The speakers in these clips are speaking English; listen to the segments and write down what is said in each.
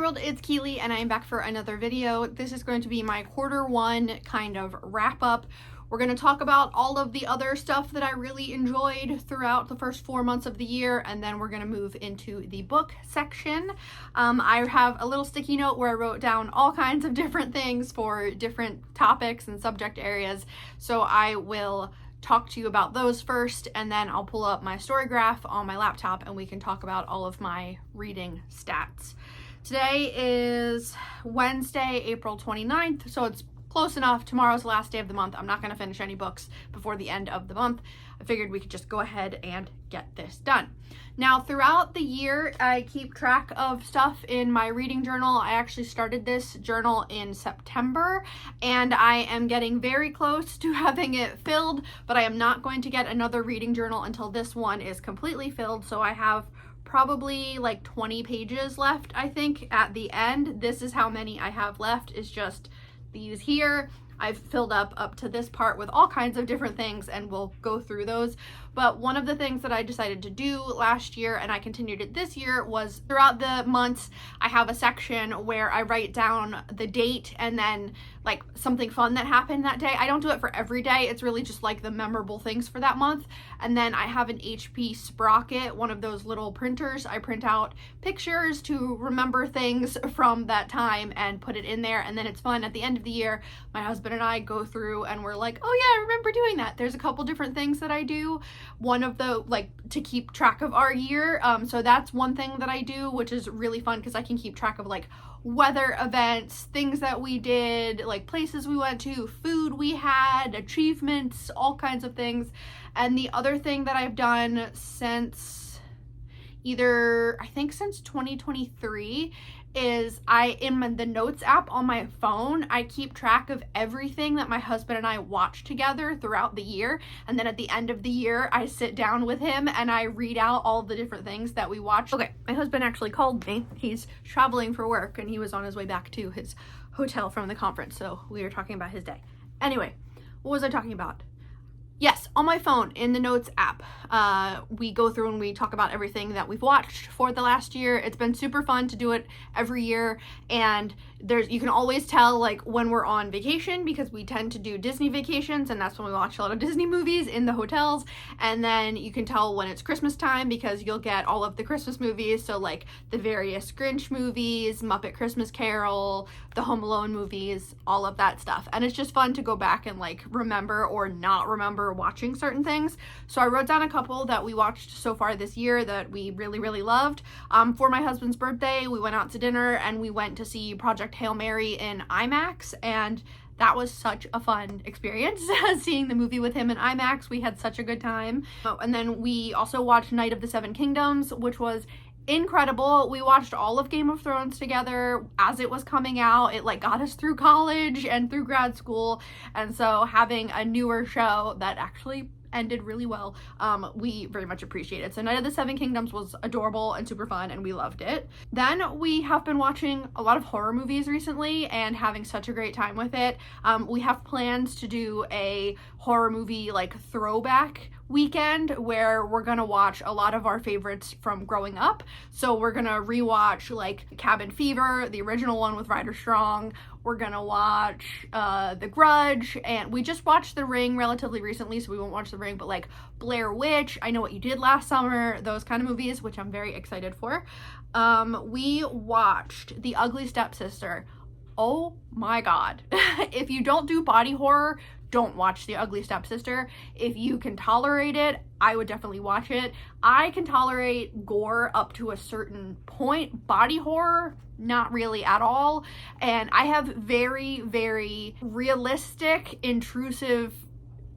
world, it's Keely and I am back for another video. This is going to be my quarter 1 kind of wrap up. We're going to talk about all of the other stuff that I really enjoyed throughout the first 4 months of the year, and then we're going to move into the book section. I have a little sticky note where I wrote down all kinds of different things for different topics and subject areas, so I will talk to you about those first, and then I'll pull up my story graph on my laptop and we can talk about all of my reading stats. Today is Wednesday, April 29th, so it's close enough. Tomorrow's the last day of the month. I'm not going to finish any books before the end of the month. I figured we could just go ahead and get this done. Now, throughout the year, I keep track of stuff in my reading journal. I actually started this journal in September, and I am getting very close to having it filled, but I am not going to get another reading journal until this one is completely filled, so I have probably like 20 pages left, I think, at the end. This is how many I have left, is just these here. I've filled up to this part with all kinds of different things, and we'll go through those. But one of the things that I decided to do last year, and I continued it this year, was throughout the months, I have a section where I write down the date and then like something fun that happened that day. I don't do it for every day. It's really just like the memorable things for that month. And then I have an HP Sprocket, one of those little printers. I print out pictures to remember things from that time and put it in there. And then it's fun. At the end of the year, my husband and I go through and we're like, oh yeah, I remember doing that. There's a couple different things that I do. One of the, like, to keep track of our year. So that's one thing that I do, which is really fun because I can keep track of like weather events, things that we did, like places we went to, food we had, achievements, all kinds of things. And the other thing that I've done since I think since 2023 is in the notes app on my phone, I keep track of everything that my husband and I watch together throughout the year. And then at the end of the year, I sit down with him and I read out all the different things that we watched. Okay, my husband actually called me. He's traveling for work and he was on his way back to his hotel from the conference. So we were talking about his day. Anyway, what was I talking about? Yes, on my phone in the notes app, we go through and we talk about everything that we've watched for the last year. It's been super fun to do it every year, and you can always tell like when we're on vacation because we tend to do Disney vacations, and that's when we watch a lot of Disney movies in the hotels. And then you can tell when it's Christmas time because you'll get all of the Christmas movies, so like the various Grinch movies, Muppet Christmas Carol, the Home Alone movies, all of that stuff. And it's just fun to go back and like remember or not remember watching certain things. So I wrote down a couple that we watched so far this year that we really loved. For my husband's birthday, we went out to dinner and we went to see Project Hail Mary in IMAX, and that was such a fun experience seeing the movie with him in IMAX. We had such a good time. And then we also watched Night of the Seven Kingdoms, which was incredible. We watched all of Game of Thrones together as it was coming out. It like got us through college and through grad school, and so having a newer show that actually ended really well, we very much appreciate it. So Night of the Seven Kingdoms was adorable and super fun, and we loved it. Then we have been watching a lot of horror movies recently and having such a great time with it. We have plans to do a horror movie like throwback weekend where we're gonna watch a lot of our favorites from growing up. So we're gonna rewatch like Cabin Fever, the original one with Ryder Strong. We're gonna watch The Grudge, and we just watched The Ring relatively recently, so we won't watch The Ring, but like Blair Witch, I Know What You Did Last Summer, those kind of movies, which I'm very excited for. We watched The Ugly Stepsister. Oh my god. If you don't do body horror, don't watch The Ugly Stepsister. If you can tolerate it, I would definitely watch it. I can tolerate gore up to a certain point. Body horror, not really at all. And I have very realistic, intrusive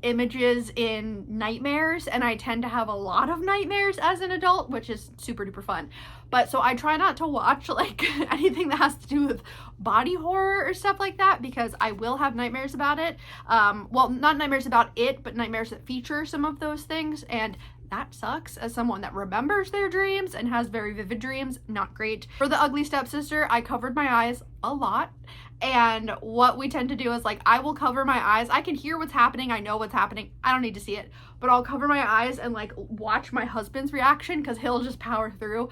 images in nightmares, and I tend to have a lot of nightmares as an adult, which is super duper fun. But so I try not to watch like anything that has to do with body horror or stuff like that because I will have nightmares about it. Well, not nightmares about it, but nightmares that feature some of those things, and that sucks as someone that remembers their dreams and has very vivid dreams. Not great. For The Ugly Stepsister, I covered my eyes a lot, and what we tend to do is like I will cover my eyes. I can hear what's happening, I know what's happening, I don't need to see it, but I'll cover my eyes and like watch my husband's reaction because he'll just power through.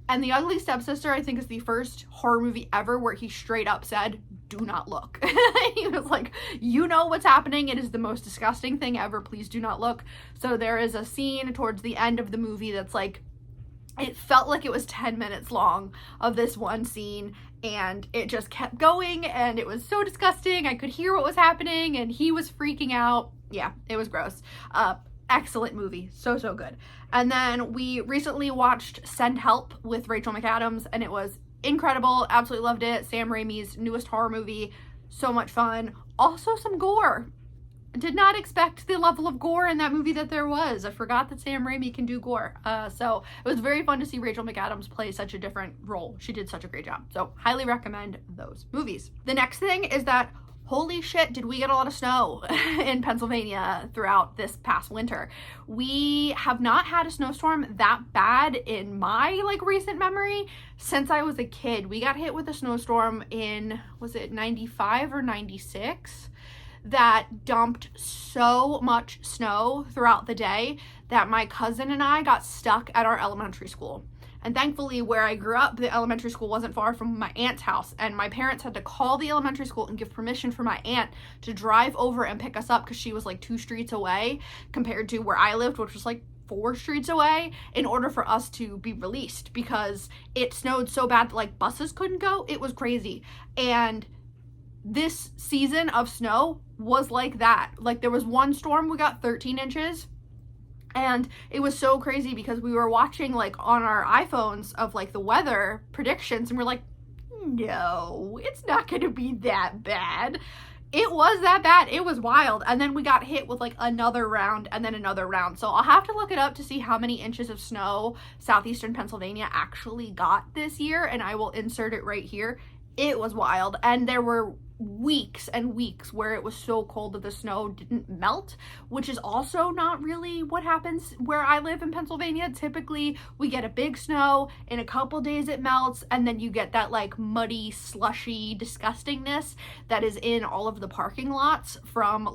And The Ugly Stepsister, I think, is the first horror movie ever where he straight up said, do not look. He was like, you know what's happening. It is the most disgusting thing ever. Please do not look. So there is a scene towards the end of the movie that's like, it felt like it was 10 minutes long of this one scene, and it just kept going, and it was so disgusting. I could hear what was happening, and he was freaking out. Yeah, it was gross. Excellent movie. So good. And then we recently watched Send Help with Rachel McAdams, and it was incredible. Absolutely loved it. Sam Raimi's newest horror movie. So much fun. Also some gore. Did not expect the level of gore in that movie that there was. I forgot that Sam Raimi can do gore. So it was very fun to see Rachel McAdams play such a different role. She did such a great job. So highly recommend those movies. The next thing is that, holy shit, did we get a lot of snow in Pennsylvania throughout this past winter. We have not had a snowstorm that bad in my recent memory since I was a kid. We got hit with a snowstorm in, was it 95 or 96? That dumped so much snow throughout the day that my cousin and I got stuck at our elementary school. And thankfully, where I grew up, the elementary school wasn't far from my aunt's house, and my parents had to call the elementary school and give permission for my aunt to drive over and pick us up because she was 2 streets away compared to where I lived, which was 4 streets away, in order for us to be released because it snowed so bad that buses couldn't go. It was crazy. And this season of snow was like that. There was one storm, we got 13 inches. And it was so crazy because we were watching on our iPhones of the weather predictions, and we're like, no, it's not going to be that bad. It was that bad. It was wild. And then we got hit with another round and then another round. So I'll have to look it up to see how many inches of snow southeastern Pennsylvania actually got this year, and I will insert it right here. It was wild. And there were weeks and weeks where it was so cold that the snow didn't melt, which is also not really what happens where I live in Pennsylvania. Typically we get a big snow, in a couple days it melts, and then you get that muddy, slushy disgustingness that is in all of the parking lots from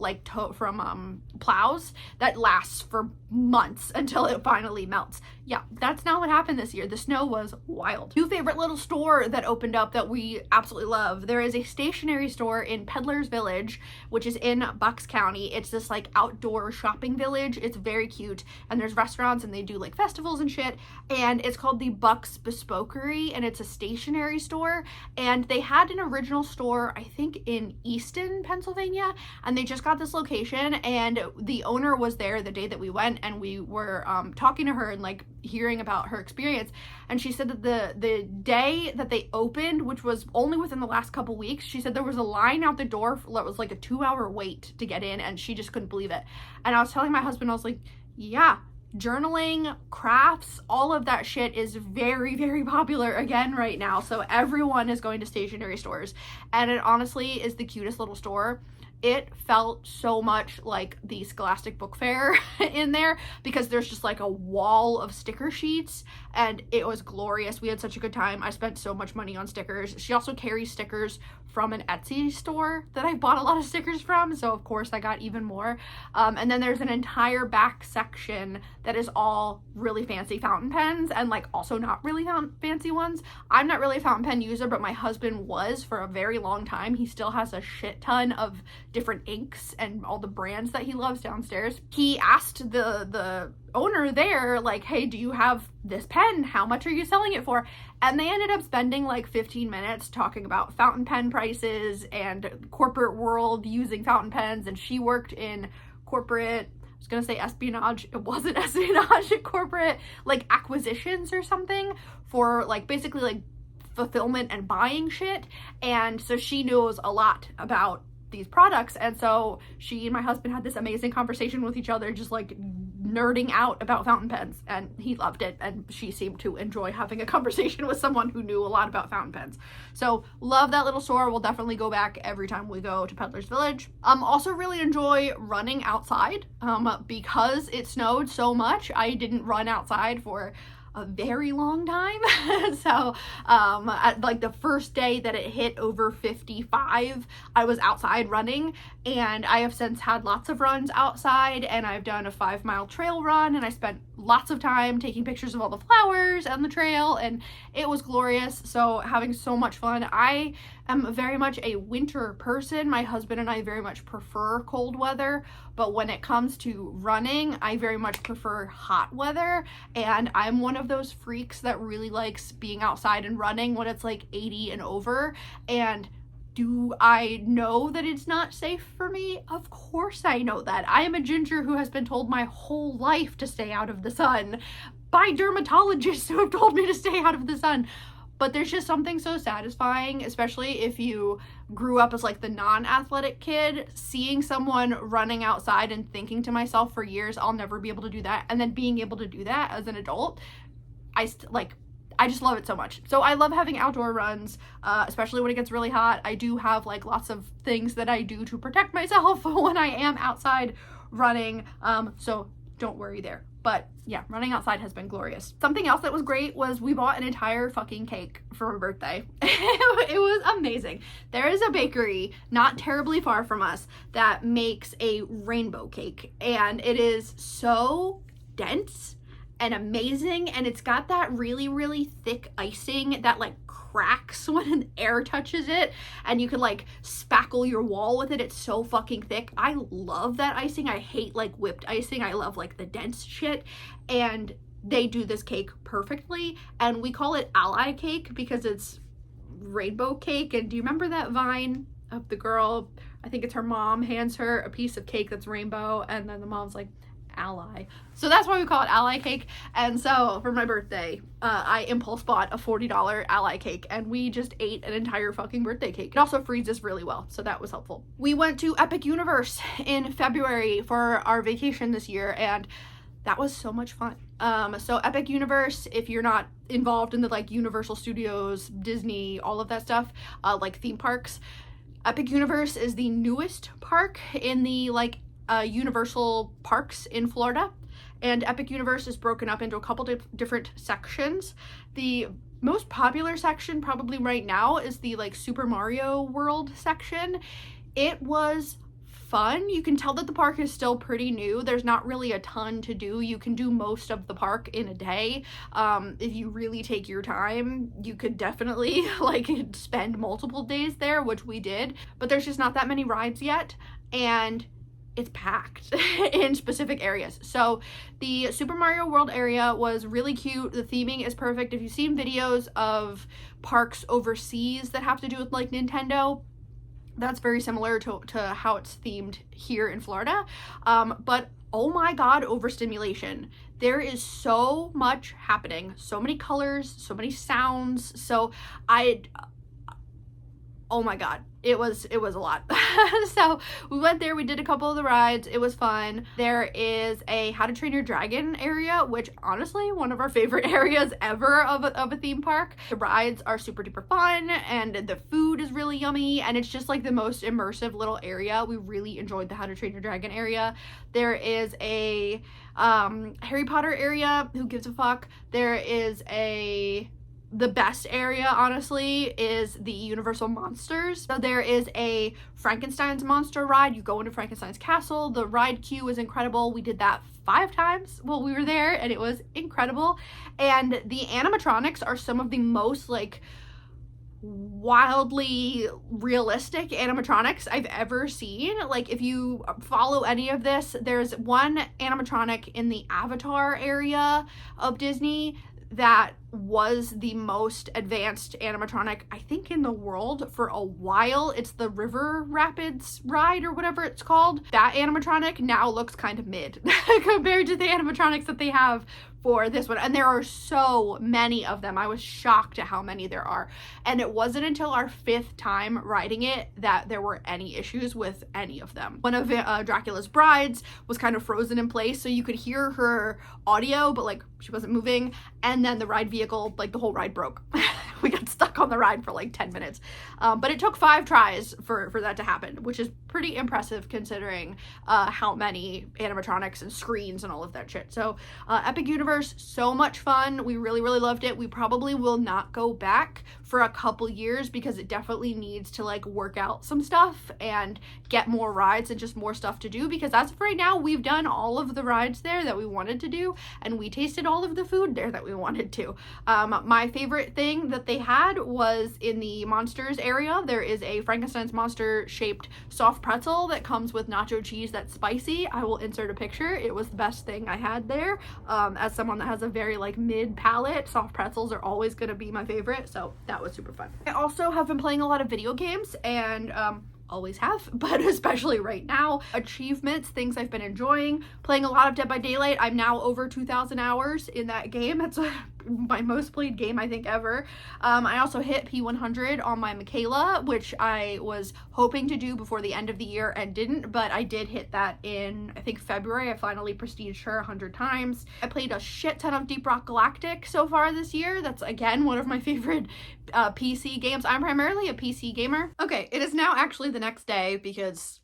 plows that lasts for months until it finally melts. Yeah, that's not what happened this year. The snow was wild. New favorite little store that opened up that we absolutely love. There is a stationery store in Peddler's Village, which is in Bucks County. It's this outdoor shopping village. It's very cute, and there's restaurants, and they do festivals and shit, and it's called the Bucks Bespokery, and it's a stationery store. And they had an original store, I think, in Easton, Pennsylvania, and they just got this location, and the owner was there the day that we went, and we were talking to her and hearing about her experience, and she said that the day that they opened, which was only within the last couple weeks, she said there was a line out the door that was a 2-hour wait to get in, and she just couldn't believe it. And I was telling my husband, I was like, yeah, journaling, crafts, all of that shit is very, very popular again right now. So everyone is going to stationery stores, and it honestly is the cutest little store. It felt so much like the Scholastic Book Fair in there because there's just a wall of sticker sheets, and it was glorious. We had such a good time. I spent so much money on stickers. She also carries stickers from an Etsy store that I bought a lot of stickers from, so of course I got even more. And then there's an entire back section that is all really fancy fountain pens and also not really fancy ones. I'm not really a fountain pen user, but my husband was for a very long time. He still has a shit ton of different inks and all the brands that he loves downstairs. He asked the owner there, hey, do you have this pen? How much are you selling it for? And they ended up spending 15 minutes talking about fountain pen prices and corporate world using fountain pens. And she worked in corporate, I was gonna say espionage, it wasn't espionage, corporate acquisitions or something for basically fulfillment and buying shit. And so she knows a lot about these products, and so she and my husband had this amazing conversation with each other, just nerding out about fountain pens, and he loved it, and she seemed to enjoy having a conversation with someone who knew a lot about fountain pens. So love that little store. We'll definitely go back every time we go to Peddler's Village. Also really enjoy running outside because it snowed so much. I didn't run outside for a very long time. So at the first day that it hit over 55, I was outside running, and I have since had lots of runs outside, and I've done a 5-mile trail run, and I spent lots of time taking pictures of all the flowers and the trail, and it was glorious. So having so much fun. I am very much a winter person. My husband and I very much prefer cold weather, but when it comes to running, I very much prefer hot weather, and I'm one of those freaks that really likes being outside and running when it's like 80 and over. And do I know that it's not safe for me? Of course I know that. I am a ginger who has been told my whole life to stay out of the sun by dermatologists who have told me to stay out of the sun. But there's just something so satisfying, especially if you grew up as like the non-athletic kid, seeing someone running outside and thinking to myself for years, I'll never be able to do that. And then being able to do that as an adult, I just love it so much. So I love having outdoor runs, especially when it gets really hot. I do have like lots of things that I do to protect myself when I am outside running. So don't worry there. But yeah, running outside has been glorious. Something else that was great was we bought an entire fucking cake for my birthday. It was amazing. There is a bakery not terribly far from us that makes a rainbow cake, and it is so dense and amazing, and it's got that really, really thick icing that like cracks when air touches it, and you can like spackle your wall with it. It's so fucking thick. I love that icing. I hate like whipped icing. I love like the dense shit, and they do this cake perfectly, and we call it ally cake because it's rainbow cake. And do you remember that Vine of the girl, I think it's her mom, hands her a piece of cake that's rainbow, and then the mom's like, ally. So that's why we call it ally cake. And so for my birthday, I impulse bought a $40 ally cake, and we just ate an entire fucking birthday cake. It also freezes really well, so that was helpful. We went to Epic Universe in February for our vacation this year, and that was so much fun. So Epic Universe, if you're not involved in the like Universal Studios, Disney, all of that stuff, like theme parks, Epic Universe is the newest park in the like Universal parks in Florida, and Epic Universe is broken up into a couple different sections. The most popular section probably right now is the like Super Mario World section. It was fun. You can tell that the park is still pretty new. There's not really a ton to do. You can do most of the park in a day. If you really take your time, you could definitely like spend multiple days there, which we did, but there's just not that many rides yet, and it's packed in specific areas. So the Super Mario World area was really cute. The theming is perfect. If you've seen videos of parks overseas that have to do with like Nintendo, that's very similar to how it's themed here in Florida. But oh my god, overstimulation. There is so much happening, so many colors, so many sounds. So oh my god, it was a lot. So we went there, we did a couple of the rides, it was fun. There is a How to Train Your Dragon area, which honestly, one of our favorite areas ever of a theme park. The rides are super duper fun, and the food is really yummy, and it's just like the most immersive little area. We really enjoyed the How to Train Your Dragon area. There is a Harry Potter area, who gives a fuck. There is the best area, honestly, is the Universal Monsters. So there is a Frankenstein's monster ride. You go into Frankenstein's castle. The ride queue is incredible. We did that 5 times while we were there, and it was incredible. And the animatronics are some of the most like wildly realistic animatronics I've ever seen. Like, if you follow any of this, there's one animatronic in the Avatar area of Disney that was the most advanced animatronic, I think, in the world for a while. It's the River Rapids ride or whatever it's called. That animatronic now looks kind of mid compared to the animatronics that they have for this one, and there are so many of them. I was shocked at how many there are, and it wasn't until our 5th time riding it that there were any issues with any of them. One of Dracula's brides was kind of frozen in place, so you could hear her audio, but like she wasn't moving, and then the ride vehicle, like the whole ride broke. We got stuck on the ride for like 10 minutes. But it took 5 tries for that to happen, which is pretty impressive considering how many animatronics and screens and all of that shit. So Epic Universe, so much fun. We really, really loved it. We probably will not go back for a couple years because it definitely needs to like work out some stuff and get more rides and just more stuff to do, because as of right now, we've done all of the rides there that we wanted to do, and we tasted all of the food there that we wanted to. My favorite thing that they had was in the monsters area. There is a Frankenstein's monster shaped soft pretzel that comes with nacho cheese that's spicy. I will insert a picture. It was the best thing I had there. As someone that has a very like mid palate, soft pretzels are always going to be my favorite, so that was super fun. I also have been playing a lot of video games, and always have, but especially right now. Achievements, things I've been enjoying, playing a lot of Dead by Daylight. I'm now over 2,000 hours in that game. That's my most played game I think ever. I also hit P100 on my Michaela, which I was hoping to do before the end of the year and didn't, but I did hit that in, I think, February. I finally prestiged her 100 times. I played a shit ton of Deep Rock Galactic so far this year. That's again one of my favorite PC games. I'm primarily a PC gamer. Okay, it is now actually the next day because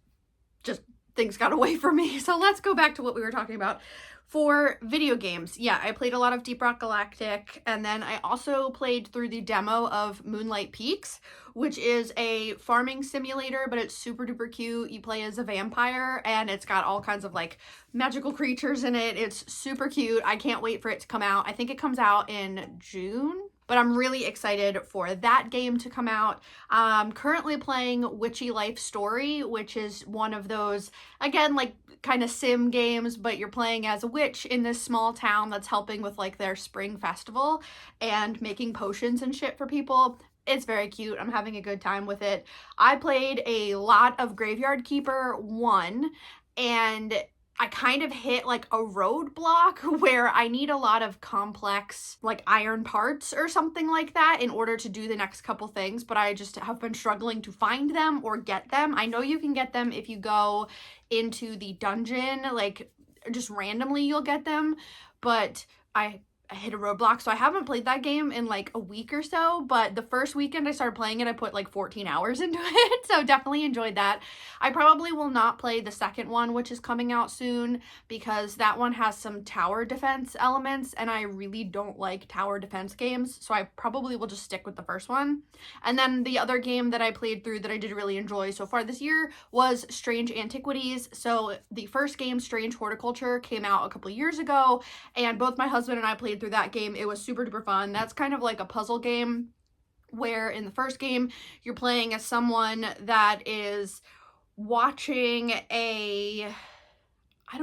just things got away from me. So let's go back to what we were talking about. For video games, yeah, I played a lot of Deep Rock Galactic, and then I also played through the demo of Moonlight Peaks, which is a farming simulator, but it's super duper cute. You play as a vampire, and it's got all kinds of like magical creatures in it. It's super cute. I can't wait for it to come out. I think it comes out in June. But I'm really excited for that game to come out. I'm currently playing Witchy Life Story, which is one of those, again, like kind of sim games, but you're playing as a witch in this small town that's helping with like their spring festival and making potions and shit for people. It's very cute. I'm having a good time with it. I played a lot of Graveyard Keeper 1, and I kind of hit like a roadblock where I need a lot of complex like iron parts or something like that in order to do the next couple things, but I just have been struggling to find them or get them. I know you can get them if you go into the dungeon, like just randomly you'll get them, but I hit a roadblock, so I haven't played that game in like a week or so, but the first weekend I started playing it, I put like 14 hours into it, so definitely enjoyed that. I probably will not play the second one, which is coming out soon, because that one has some tower defense elements, and I really don't like tower defense games, so I probably will just stick with the first one. And then the other game that I played through that I did really enjoy so far this year was Strange Antiquities. So the first game, Strange Horticulture, came out a couple years ago, and both my husband and I played through that game. It was super duper fun. That's kind of like a puzzle game where in the first game you're playing as someone that is watching a, I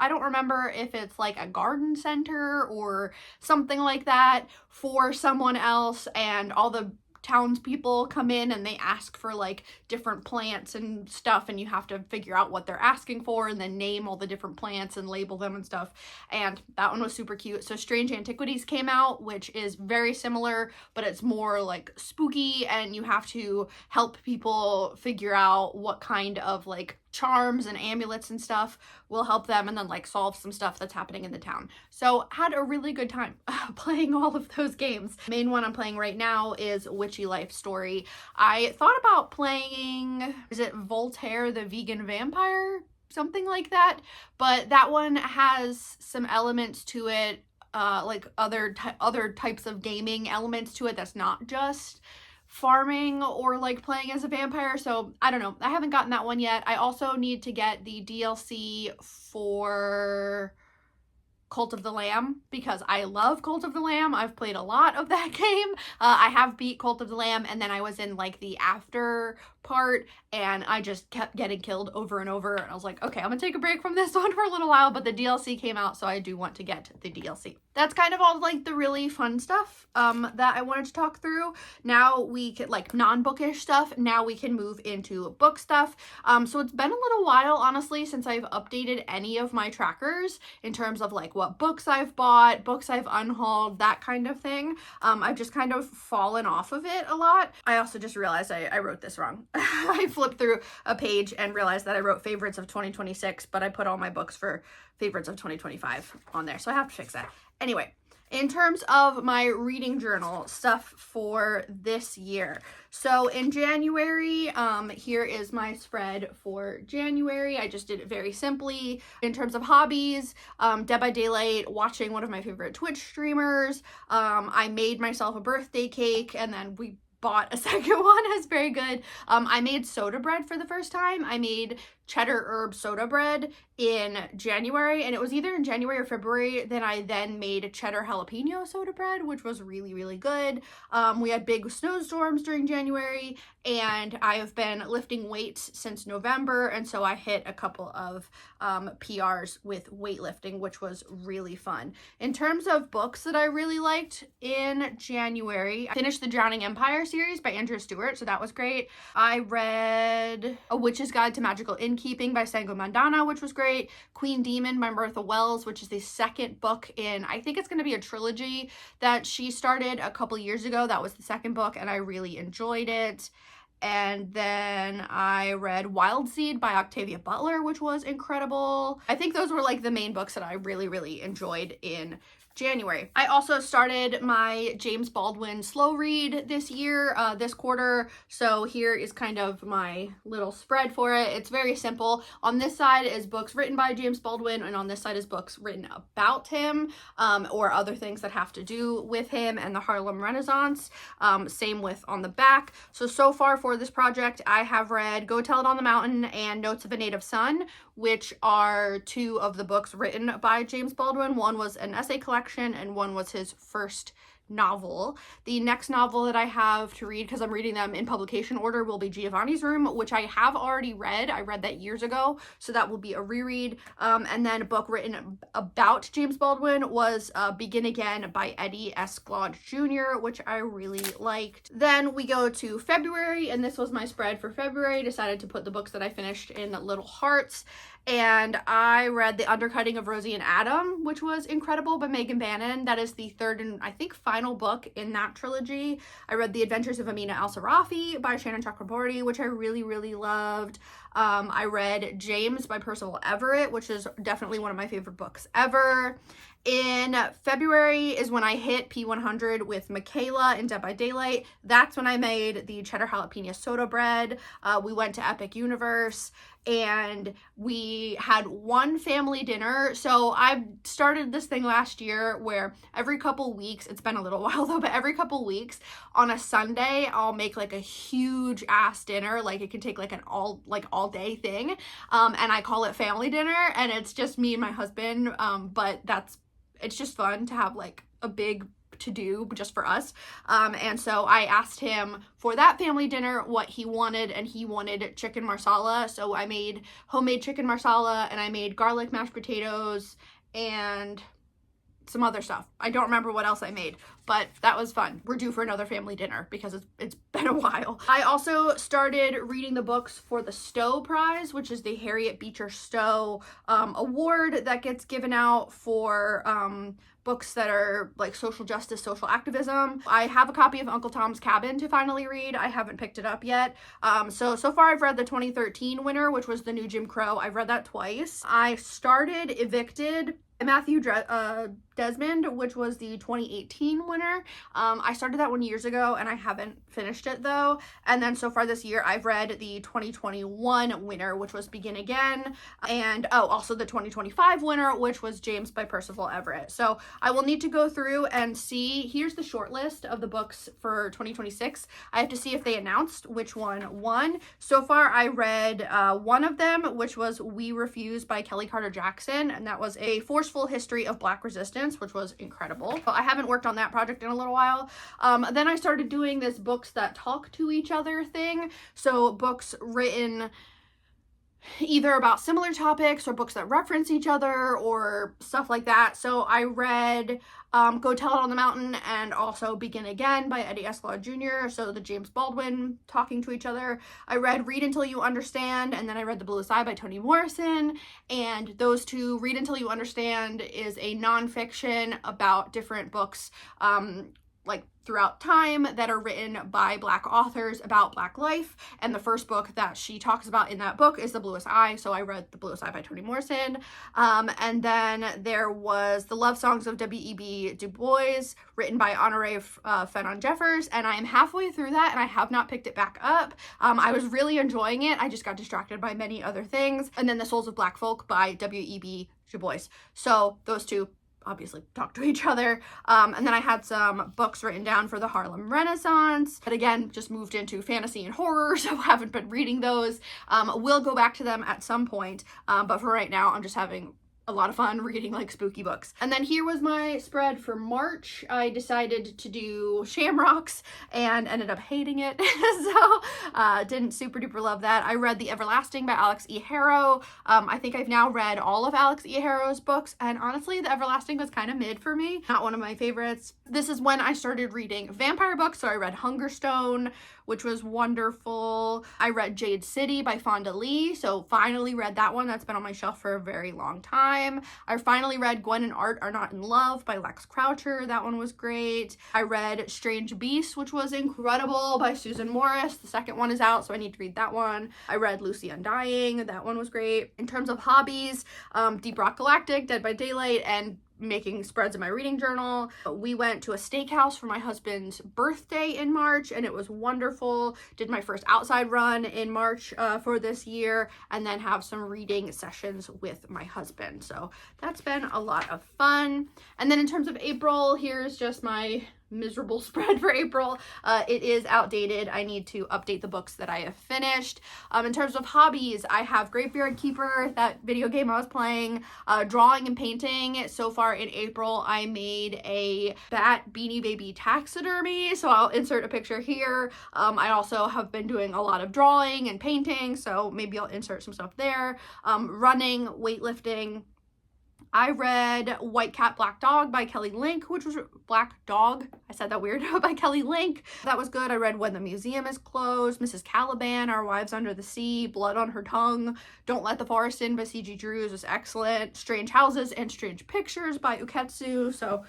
don't remember if it's like a garden center or something like that for someone else, and all the townspeople come in and they ask for like different plants and stuff, and you have to figure out what they're asking for and then name all the different plants and label them and stuff. And that one was super cute. So Strange Antiquities came out, which is very similar, but it's more like spooky, and you have to help people figure out what kind of like charms and amulets and stuff will help them, and then like solve some stuff that's happening in the town. So had a really good time playing all of those games. The main one I'm playing right now is Witchy Life Story. I thought about playing, is it Voltaire the Vegan Vampire? Something like that, but that one has some elements to it, like other types of gaming elements to it that's not just farming or like playing as a vampire. So I don't know, I haven't gotten that one yet. I also need to get the DLC for Cult of the Lamb, because I love Cult of the Lamb. I've played a lot of that game. I have beat Cult of the Lamb, and then I was in like the after part, and I just kept getting killed over and over, and I was like, okay, I'm gonna take a break from this one for a little while, but the DLC came out, so I do want to get the DLC. That's kind of all like the really fun stuff that I wanted to talk through. Now we can, like non-bookish stuff, now we can move into book stuff. So it's been a little while, honestly, since I've updated any of my trackers in terms of like what books I've bought, books I've unhauled, that kind of thing. I've just kind of fallen off of it a lot. I also just realized I wrote this wrong. I flipped through a page and realized that I wrote favorites of 2026, but I put all my books for favorites of 2025 on there, so I have to fix that. Anyway, In terms of my reading journal stuff for this year, so in January, here is my spread for January. I just did it very simply. In terms of hobbies, Dead by Daylight, watching one of my favorite Twitch streamers. I made myself a birthday cake, and then we bought a second one. It's very good. I made soda bread for the first time. I made cheddar herb soda bread in January, and it was either in January or February. Then I made cheddar jalapeno soda bread, which was really, really good. We had big snowstorms during January, and I have been lifting weights since November, and so I hit a couple of PRs with weightlifting, which was really fun. In terms of books that I really liked in January, I finished the Drowning Empire series by Andrea Stewart, so that was great. I read A Witch's Guide to Magical Innkeeping by Sango Mandana, which was great. Queen Demon by Martha Wells, which is the second book in, I think it's going to be a trilogy that she started a couple years ago. That was the second book, and I really enjoyed it. And then I read Wild Seed by Octavia Butler, which was incredible. I think those were like the main books that I really, really enjoyed in January. I also started my James Baldwin slow read this year, this quarter. So here is kind of my little spread for it. It's very simple. On this side is books written by James Baldwin, and on this side is books written about him, or other things that have to do with him and the Harlem Renaissance. Same with on the back. So far for this project, I have read Go Tell It on the Mountain and Notes of a Native Son, which are two of the books written by James Baldwin. One was an essay collection, and one was his first novel. The next novel that I have to read, because I'm reading them in publication order, will be Giovanni's Room, which I have already read. I read that years ago, so that will be a reread. And then a book written about James Baldwin was Begin Again by Eddie S. Glaude Jr., which I really liked. Then we go to February, and this was my spread for February. Decided to put the books that I finished in little hearts. And I read The Undercutting of Rosie and Adam, which was incredible, by Megan Bannon. That is the third and I think final book in that trilogy. I read The Adventures of Amina Al-Sarafi by Shannon Chakraborty, which I really, really loved. I read James by Percival Everett, which is definitely one of my favorite books ever. In February is when I hit P100 with Michaela in Dead by Daylight. That's when I made the cheddar jalapeno soda bread. We went to Epic Universe, and we had one family dinner. So I started this thing last year where every couple weeks, it's been a little while though, but every couple weeks on a Sunday, I'll make like a huge ass dinner. Like it can take like an all day thing. And I call it family dinner, and it's just me and my husband. But it's just fun to have like a big to do just for us. And so I asked him for that family dinner what he wanted, and he wanted chicken marsala. So I made homemade chicken marsala, and I made garlic mashed potatoes and some other stuff. I don't remember what else I made, but that was fun. We're due for another family dinner because it's been a while. I also started reading the books for the Stowe Prize, which is the Harriet Beecher Stowe award that gets given out for books that are like social justice, social activism. I have a copy of Uncle Tom's Cabin to finally read. I haven't picked it up yet. So far I've read the 2013 winner, which was The New Jim Crow. I've read that twice. I started Evicted, Matthew Desmond, which was the 2018 winner. I started that one years ago, and I haven't finished it though. And then so far this year, I've read the 2021 winner, which was Begin Again, and also the 2025 winner, which was James by Percival Everett. So I will need to go through and see. Here's the short list of the books for 2026. I have to see if they announced which one won. So far, I read one of them, which was We Refuse by Kelly Carter Jackson, and that was a forceful history of Black resistance, which was incredible. I haven't worked on that project in a little while. Then I started doing this books that talk to each other thing. So books written either about similar topics or books that reference each other or stuff like that. So I read Go Tell It on the Mountain and also Begin Again by Eddie S. Glaude Jr., so the James Baldwin talking to each other. I read Read Until You Understand, and then I read The Bluest Eye by Toni Morrison, and those two, Read Until You Understand is a nonfiction about different books like throughout time that are written by Black authors about Black life. And the first book that she talks about in that book is The Bluest Eye. So I read The Bluest Eye by Toni Morrison. And then there was The Love Songs of W.E.B. Du Bois, written by Honoré Fanon Jeffers. And I am halfway through that and I have not picked it back up. I was really enjoying it. I just got distracted by many other things. And then The Souls of Black Folk by W.E.B. Du Bois. So those two obviously talk to each other. And then I had some books written down for the Harlem Renaissance, but again, just moved into fantasy and horror, so haven't been reading those. We'll go back to them at some point, but for right now, I'm just having a lot of fun reading like spooky books. And then here was my spread for March. I decided to do Shamrocks and ended up hating it. So didn't super duper love that. I read The Everlasting by Alex E. Harrow. I think I've now read all of Alex E. Harrow's books, and honestly, The Everlasting was kind of mid for me. Not one of my favorites. This is when I started reading vampire books, so I read Hungerstone, which was wonderful. I read Jade City by Fonda Lee, so finally read that one. That's been on my shelf for a very long time. I finally read Gwen and Art Are Not in Love by Lex Croucher. That one was great. I read Strange Beasts, which was incredible, by Susan Morris. The second one is out, so I need to read that one. I read Lucy Undying. That one was great. In terms of hobbies, Deep Rock Galactic, Dead by Daylight, and making spreads in my reading journal. We went to a steakhouse for my husband's birthday in March, and it was wonderful. Did my first outside run in March for this year, and then have some reading sessions with my husband. So that's been a lot of fun. And then in terms of April, here's just my miserable spread for April. It is outdated. I need to update the books that I have finished. In terms of hobbies, I have Graveyard Keeper, that video game I was playing, drawing and painting. So far in April, I made a bat Beanie Baby taxidermy, so I'll insert a picture here. I also have been doing a lot of drawing and painting, so maybe I'll insert some stuff there. Running, weightlifting. I read White Cat, Black Dog by Kelly Link, which was Black Dog. I said that weird, by Kelly Link. That was good. I read When the Museum is Closed, Mrs. Caliban, Our Wives Under the Sea, Blood on Her Tongue, Don't Let the Forest In by C.G. Drews was excellent. Strange Houses and Strange Pictures by Uketsu. So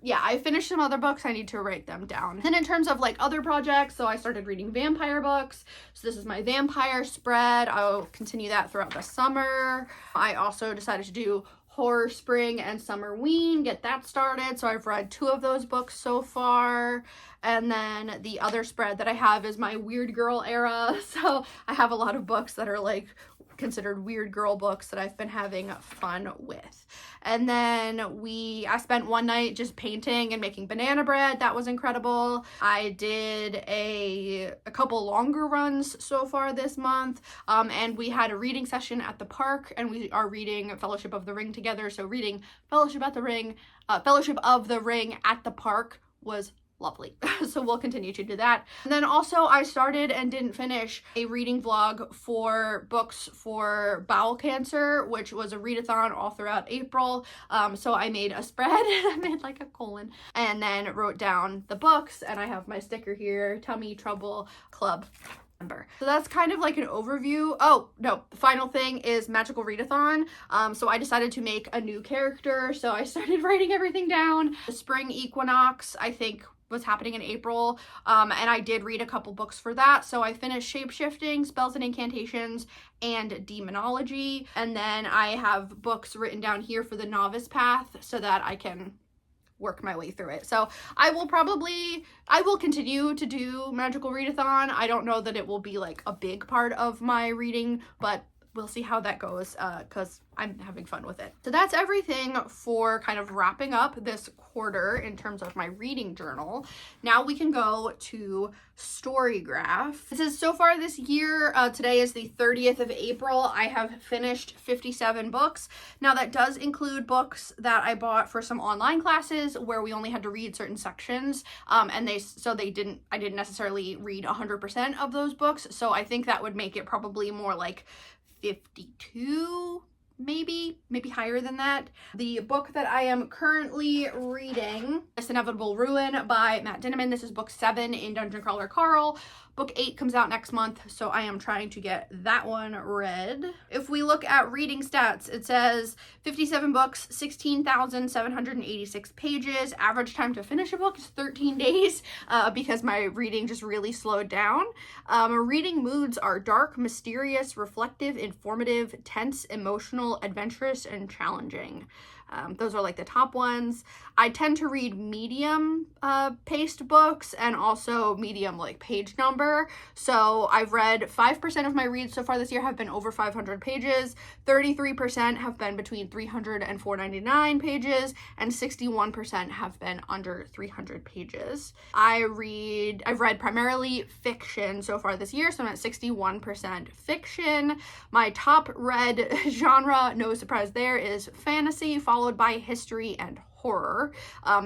yeah, I finished some other books. I need to write them down. Then in terms of like other projects, so I started reading vampire books. So this is my vampire spread. I'll continue that throughout the summer. I also decided to do Horror Spring and Summerween, get that started. So I've read 2 of those books so far. And then the other spread that I have is my Weird Girl era. So I have a lot of books that are like considered weird girl books that I've been having fun with. And then I spent one night just painting and making banana bread. That was incredible. I did a couple longer runs so far this month, and we had a reading session at the park, and we are reading Fellowship of the Ring together. So reading Fellowship of the Ring at the park was lovely. So we'll continue to do that. And then also I started and didn't finish a reading vlog for books for bowel cancer, which was a readathon all throughout April. So I made a spread, I made like a colon, and then wrote down the books, and I have my sticker here, Tummy Trouble Club member. So that's kind of like an overview. Oh no, the final thing is Magical Readathon. So I decided to make a new character, so I started writing everything down. The spring equinox, I think, was happening in April, and I did read a couple books for that. So I finished Shapeshifting, Spells and Incantations, and Demonology, and then I have books written down here for the novice path so that I can work my way through it. So I will continue to do Magical Readathon. I don't know that it will be like a big part of my reading, but we'll see how that goes, because I'm having fun with it. So that's everything for kind of wrapping up this quarter in terms of my reading journal. Now we can go to Storygraph. This is so far this year. Today is the 30th of April. I have finished 57 books. Now that does include books that I bought for some online classes where we only had to read certain sections, and I didn't necessarily read 100% of those books. So I think that would make it probably more like 52, maybe higher than that. The book that I am currently reading is Inevitable Ruin by Matt Dinneman. This is book 7 in Dungeon Crawler Carl. Book 8 comes out next month, so I am trying to get that one read. If we look at reading stats, it says 57 books, 16,786 pages. Average time to finish a book is 13 days because my reading just really slowed down. Reading moods are dark, mysterious, reflective, informative, tense, emotional, adventurous, and challenging. Those are like the top ones. I tend to read medium paced books and also medium like page number. So I've read 5% of my reads so far this year have been over 500 pages, 33% have been between 300 and 499 pages, and 61% have been under 300 pages. I've read primarily fiction so far this year, so I'm at 61% fiction. My top read genre, no surprise there, is fantasy, followed by history and horror.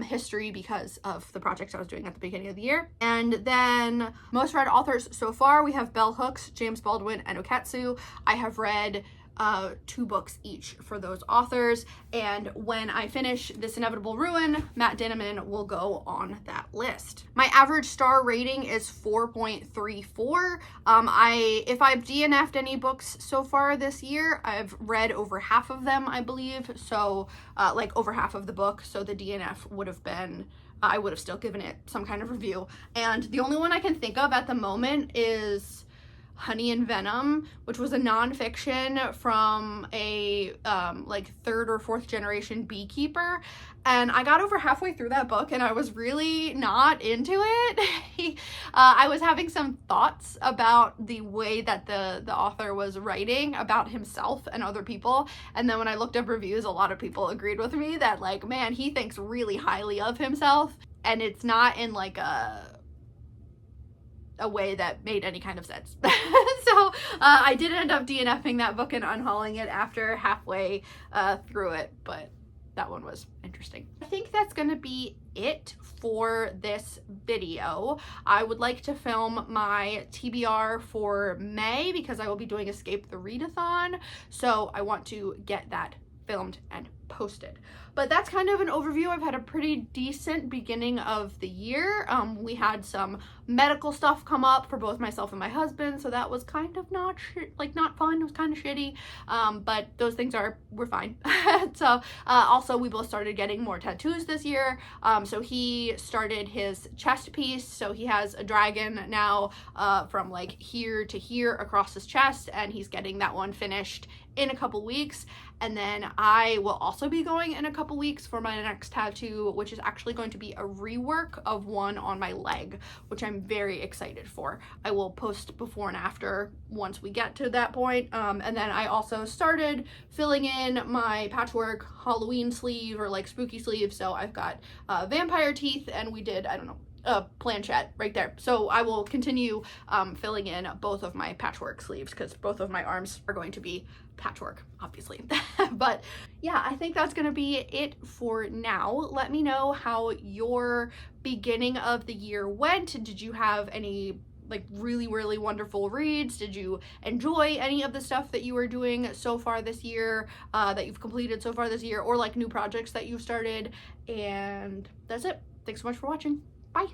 History because of the projects I was doing at the beginning of the year. And then most read authors so far, we have Bell Hooks, James Baldwin, and Oketsu. I have read 2 books each for those authors, and when I finish This Inevitable Ruin, Matt Dinniman will go on that list. My average star rating is 4.34. If I've DNF'd any books so far this year, I've read over half of them, I believe, so like over half of the book, so the DNF would have been I would have still given it some kind of review. And the only one I can think of at the moment is Honey and Venom, which was a nonfiction from a like 3rd or 4th generation beekeeper, and I got over halfway through that book and I was really not into it. I was having some thoughts about the way that the author was writing about himself and other people, and then when I looked up reviews, a lot of people agreed with me that, like, man, he thinks really highly of himself, and it's not in like a way that made any kind of sense. So I did end up DNFing that book and unhauling it after halfway through it, but that one was interesting. I think that's gonna be it for this video. I would like to film my TBR for May because I will be doing Escape the Readathon, so I want to get that filmed and posted. But that's kind of an overview. I've had a pretty decent beginning of the year. We had some medical stuff come up for both myself and my husband, so that was kind of not fun. It was kind of shitty, but those things were fine. So also we both started getting more tattoos this year. So he started his chest piece, so he has a dragon now from like here to here across his chest, and he's getting that one finished in a couple weeks. And then I will also be going in a couple weeks for my next tattoo, which is actually going to be a rework of one on my leg, which I'm very excited for. I will post before and after once we get to that point. And then I also started filling in my patchwork Halloween sleeve, or like spooky sleeve. So I've got vampire teeth, and we did, I don't know, a planchette right there. So I will continue filling in both of my patchwork sleeves because both of my arms are going to be patchwork, obviously. But yeah, I think that's gonna be it for now. Let me know how your beginning of the year went. Did you have any like really wonderful reads? Did you enjoy any of the stuff that you were doing so far this year, that you've completed so far this year, or like new projects that you've started? And that's it. Thanks so much for watching. Bye.